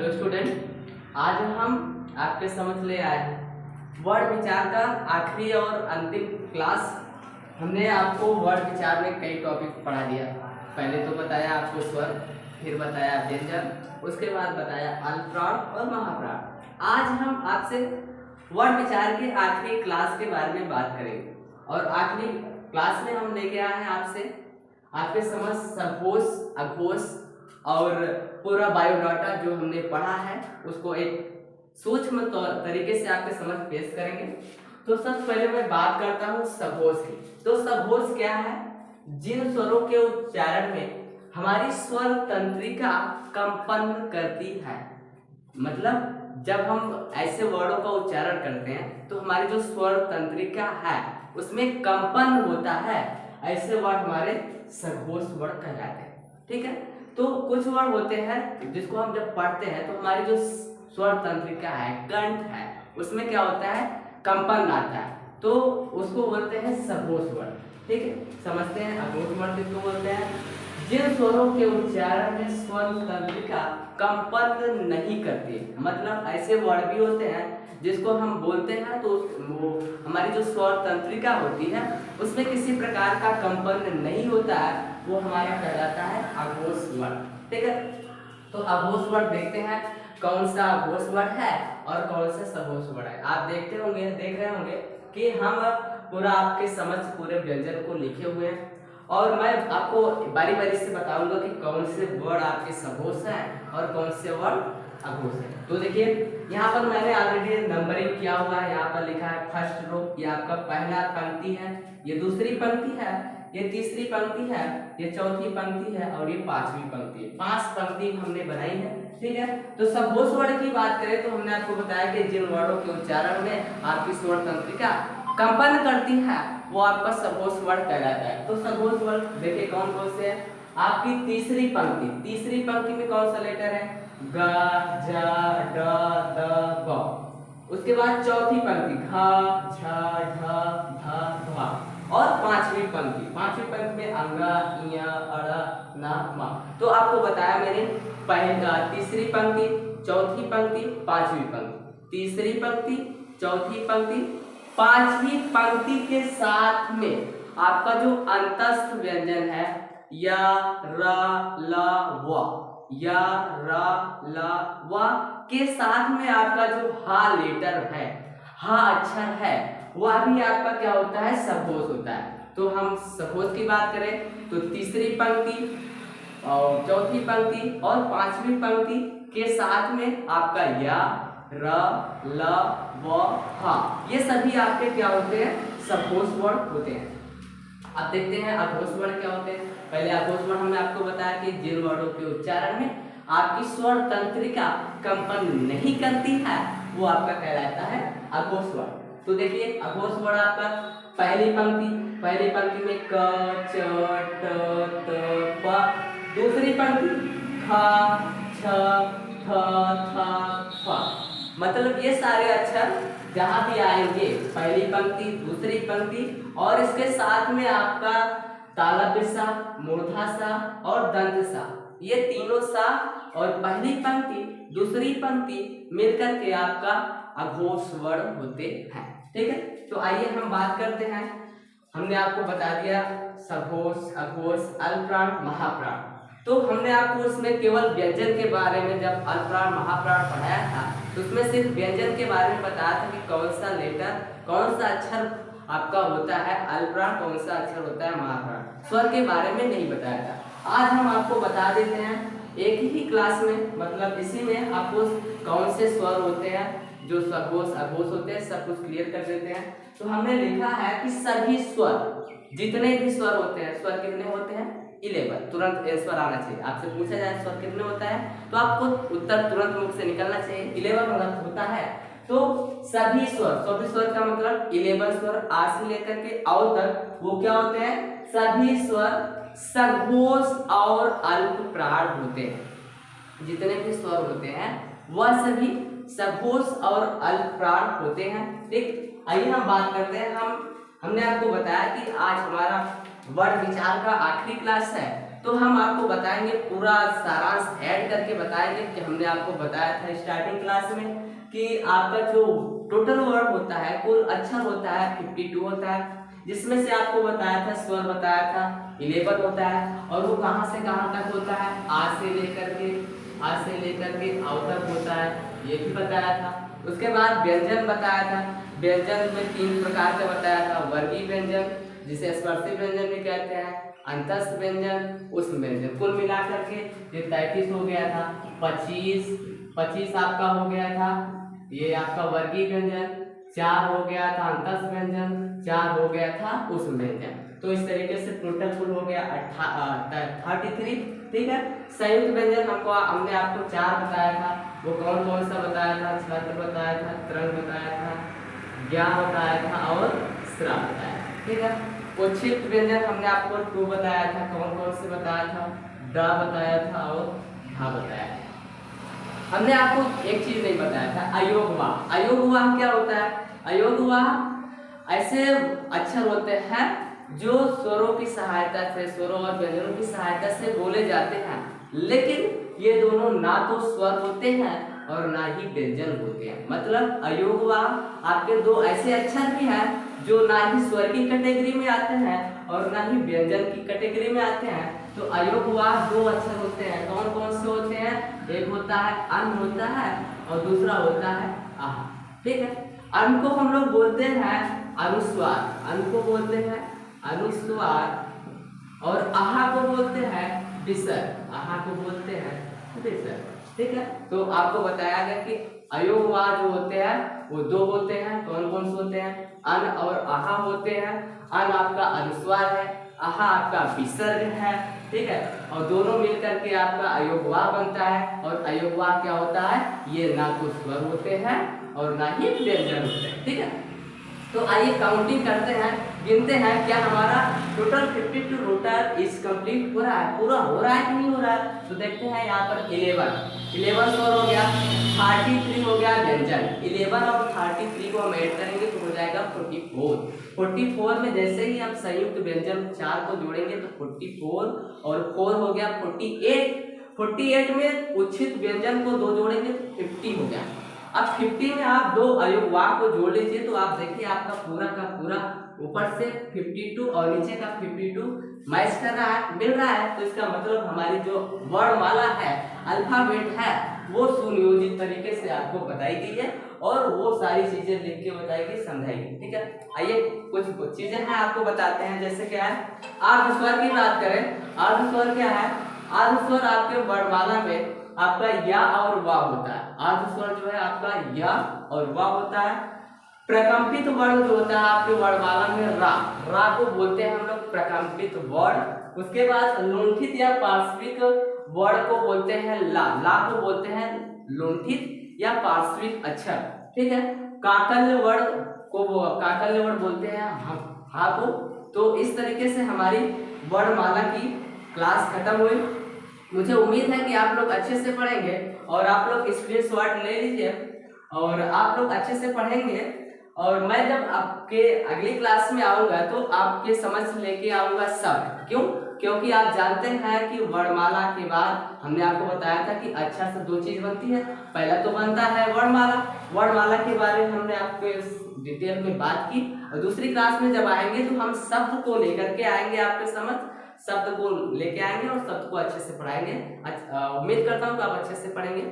Hello student, आज हम आपके समझ ले आए हैं वर्ड विचार का आखिरी और अंतिम क्लास। हमने आपको वर्ड विचार में कई टॉपिक पढ़ा दिया। पहले तो बताया आपको स्वर, फिर बताया व्यंजन, उसके बाद बताया अल्पप्राण और महाप्राण। आज हम आपसे वर्ड विचार के आखिरी क्लास के बारे में बात करेंगे और आखिरी क्लास में हम लेके आए हैं आपके समझ सघोष, अघोष और पूरा बायोडाटा जो हमने पढ़ा है उसको एक सूक्ष्म तरीके से आपके समझ पेश करेंगे। तो सबसे पहले मैं बात करता हूँ सघोष की। तो सघोष क्या है? जिन स्वरों के उच्चारण में हमारी स्वर तंत्रिका कंपन करती है, मतलब जब हम ऐसे वर्डों का उच्चारण करते हैं तो हमारी जो स्वर तंत्रिका है उसमें कंपन होता है, ऐसे वर्ड हमारे सघोष वर्ड कहलाते हैं। ठीक है, तो कुछ वर्ड होते हैं जिसको हम जब पढ़ते हैं तो हमारी जो स्वर तंत्रिका है, कंठ है, उसमें क्या होता है, कंपन आता है, तो उसको बोलते हैं सघोष वर्ड। ठीक है, समझते हैं अघोष वर्ड किसको बोलते हैं? जिन स्वरों के उच्चारण में स्वर तंत्रिका कंपन नहीं करती, मतलब ऐसे वर्ड भी होते हैं जिसको हम बोलते हैं तो वो हमारी जो स्वर तंत्रिका होती है उसमें किसी प्रकार का कंपन नहीं होता है, वो हमारा कहलाता है अघोष वर्ड। ठीक है, तो अघोष वर्ड देखते हैं कौन सा अघोष वर्ड है और कौन सा सघोष वर्ड है। आप देख रहे होंगे कि हम पूरा आपके समझ पूरे व्यंजन को लिखे हुए हैं और मैं आपको बारी बारी से बताऊंगा कि कौन से वर्ड आपके सघोष हैं और कौन से वर्ड अघोष है। तो देखिए यहाँ पर मैंने ऑलरेडी नंबरिंग किया हुआ है। यहाँ पर लिखा है फर्स्ट रो, ये आपका पहला पंक्ति है, ये दूसरी पंक्ति है, ये तीसरी पंक्ति है, ये चौथी पंक्ति है और ये पांचवी पंक्ति है। 5 पंक्ति हमने बनाई है। ठीक है, तो सघोष वर्ण की बात करें तो हमने आपको बताया कि जिन वर्णों के उच्चारण में आपकी स्वर तंत्रिका कंपन करती है वो आपका सघोष वर्ण कहलाता है। तो सघोष वर्ण देखिए कौन कौन से है। आपकी तीसरी पंक्ति में कौन सा लेटर है? ग, ज, ड, द, ब। उसके बाद चौथी पंक्ति घ, झ, ढ, ध, ध और पांचवी पंक्ति में अंग, इय, अड़, न, म। तो आपको बताया मैंने तीसरी पंक्ति, चौथी पंक्ति, पांचवी पंक्ति, तीसरी पंक्ति, चौथी पंक्ति, पांचवी पंक्ति के साथ में आपका जो अंतस्थ व्यंजन है य, र, ल, व, या र, ल, व के साथ में आपका जो हा लेटर है, हा अक्षर है, वह भी आपका क्या होता है? सघोष होता है। तो हम सघोष की बात करें तो तीसरी पंक्ति और चौथी पंक्ति और पांचवी पंक्ति के साथ में आपका या, र, ल, व, हा, ये सभी आपके क्या होते हैं? सघोष वर्ण होते हैं। अब देखते हैं अघोष वर्ण क्या होते हैं। पहले अघोष वर्ण हमने आपको बताया कि जिन वर्णों के उच्चारण में आपकी स्वर तंत्रिका कंपन नहीं करती है वो आपका कहलाता है अघोष वर्ण। तो देखिए अघोष वर्ण आपका पहली पंक्ति में क, च, ट, त, प, दूसरी पंक्ति ख, छ, थ, थ, फ। मतलब ये सारे अक्षर जहां भी आएंगे, पहली पंक्ति, दूसरी पंक्ति और इसके साथ में आपका तालव्य सा, मूर्धा सा और दंत सा, ये तीनों सा और पहली पंक्ति, दूसरी पंक्ति मिलकर के आपका अघोष वर्ण होते हैं। ठीक है, तो आइए हम बात करते हैं। हमने आपको बता दिया सघोष, अघोष, अल्पप्राण, महाप्राण। तो हमने आपको उसमें केवल व्यंजन के बारे में जब अल्पप्राण महाप्राण पढ़ाया था तो उसमें सिर्फ व्यंजन के बारे में बताया था कि कौन सा लेटर, कौन सा अक्षर आपका होता है अल्पप्राण, कौन सा अक्षर होता है महाप्राण। स्वर के बारे में नहीं बताया था। आज हम आपको बता देते हैं एक ही क्लास में, मतलब इसी में आपको कौन से स्वर होते हैं, जो सघोष अघोष होते हैं, सब कुछ क्लियर कर देते हैं। तो हमने लिखा है कि सभी स्वर, जितने भी स्वर होते हैं, स्वर कितने होते हैं? 11। तुरंत स्वर आना चाहिए। आपसे पूछा जाए स्वर कितने होता है तो आपको उत्तर तुरंत मुख से निकलना चाहिए। 11 होता है। तो सभी स्वर का मतलब 11 स्वर आ से लेकर के औ तक वो क्या होते हैं? सभी स्वर सघोष और अल्पप्राण होते हैं। जितने भी स्वर होते हैं वह सभी सघोष और अल्पप्राण होते हैं। ठीक, आइए हम बात करते हैं। हमने आपको बताया कि आज हमारा वर्ड विचार का आखिरी क्लास है तो हम आपको बताएंगे, पूरा सारांश ऐड करके बताएंगे कि हमने आपको बताया था स्टार्टिंग क्लास में कि आपका जो टोटल वर्ड होता है, कुल अक्षर होता है 52 होता है, जिसमें से आपको बताया था, स्वर बताया था 11 होता है, और वो कहाँ से कहाँ तक होता है, आ से लेकर के औ तक होता है, ये भी बताया था। उसके बाद व्यंजन बताया था, व्यंजन में 3 प्रकार का बताया था, वर्गीय व्यंजन जिसे स्पर्शी व्यंजन भी कहते हैं, अंतस्थ व्यंजन, उष्म व्यंजन। कुल मिलाकर के ये 33 हो गया था। 25 आपका हो गया था ये आपका वर्गीय व्यंजन, 4 हो गया था अंतस्थ व्यंजन, 4 हो गया था उष्म व्यंजन। तो इस तरीके से टोटल कुल हो गया 33। ठीक है। संयुक्त व्यंजन हमने आपको 4 बताया था। वो कौन कौन सा बताया था? छत्र बताया था, त्रंग बताया था, ज्ञा बताया था और स्रा बताया था। ठीक है। उच्छिष्ट व्यंजन हमने आपको 2 बताया था। कौन कौन से बताया था? ड बताया था और धा बताया था। हमने आपको एक चीज नहीं बताया था, अयोगवाह। अयोगवाह क्या होता है? अयोगवाह ऐसे अक्षर होते हैं जो स्वरों की सहायता से, स्वरों और व्यंजनों की सहायता से बोले जाते हैं, लेकिन ये दोनों ना तो स्वर होते हैं और ना ही व्यंजन होते हैं। मतलब अयोगवाह आपके 2 ऐसे अक्षर भी हैं जो ना ही स्वर की कैटेगरी में आते हैं और ना ही व्यंजन की कैटेगरी में आते हैं। तो अयोगवाह 2 अक्षर होते हैं। कौन कौन से होते हैं? एक होता है अन होता है और दूसरा होता है आह। ठीक है। अन को हम लोग बोलते हैं अनुस्वार, अन को बोलते हैं अनुस्वार, और आहा को बोलते हैं विसर्ग, आहा को बोलते हैं विसर्ग। ठीक है। तो आपको बताया गया कि अयोगवाह जो होते हैं वो 2 होते हैं। कौन कौन से होते हैं? अन और आहा होते हैं। अन आपका अनुस्वार है, आहा आपका विसर्ग है। ठीक है। और दोनों मिलकर के आपका अयोगवाह बनता है। और अयोगवाह क्या होता है? ये ना तो स्वर होते हैं और ना ही व्यंजन होते हैं। ठीक है। तो आइए काउंटिंग करते हैं, गिनते हैं क्या हमारा टोटल 52 टोटल इज कंप्लीट हो रहा है, पूरा हो रहा है कि नहीं हो रहा है। तो देखते हैं यहाँ पर 11 स्वर हो गया, 33 हो गया व्यंजन। 11 और 33 को हम ऐड करेंगे तो हो जाएगा 44 में जैसे ही हम संयुक्त व्यंजन 4 को जोड़ेंगे तो 44 और 4 हो गया 48 में उच्छित व्यंजन को 2 जोड़ेंगे तो 50 हो गया। अब 50 में आप 2 अयोगवाह को जोड़ लीजिए तो आप देखिए आपका पूरा का पूरा ऊपर से 52 और नीचे का 52 मैच कर रहा है, मिल रहा है। तो इसका मतलब हमारी जो वर्णमाला है, अल्फाबेट है, वो सुनियोजित तरीके से आपको बताई गई है और वो सारी चीजें लिख के बताई गई, समझाई गई। ठीक है। आइए कुछ चीजें हैं आपको बताते हैं। जैसे क्या है, आर्ध स्वर की बात करें। आर्ध स्वर क्या है? आर्ध स्वर आपके वर्णमाला में आपका या और वा होता है। आर्ध स्वर जो है आपका या और वा होता है। प्रकंपित वर्ण जो होता है आपके वर्णमाला में रा को बोलते हैं हम लोग प्रकंपित वर्ण। उसके बाद लुंठित या पार्श्विक वर्ण को बोलते हैं ला को बोलते हैं लुंठित या पार्श्विक अक्षर। ठीक है। काकल्य वर्ण बोलते हैं हा को। तो इस तरीके से हमारी वर्णमाला की क्लास खत्म हुई। मुझे उम्मीद है कि आप लोग अच्छे से पढ़ेंगे और आप लोग स्क्रीनशॉट ले लीजिए और आप लोग अच्छे से पढ़ेंगे। और मैं जब आपके अगली क्लास में आऊंगा तो आपके समझ लेके आऊंगा शब्द। क्यों? क्योंकि आप जानते हैं कि वर्णमाला के बाद हमने आपको बताया था कि अक्षर से 2 चीज बनती है। पहला तो बनता है वर्णमाला। वर्णमाला के बारे में हमने आपको डिटेल में बात की और दूसरी क्लास में जब आएंगे तो हम शब्द को लेकर के आएंगे आपके समझ, शब्द को लेके आएंगे और शब्द को अच्छे से पढ़ाएंगे। उम्मीद करता हूँ कि आप अच्छे से पढ़ेंगे।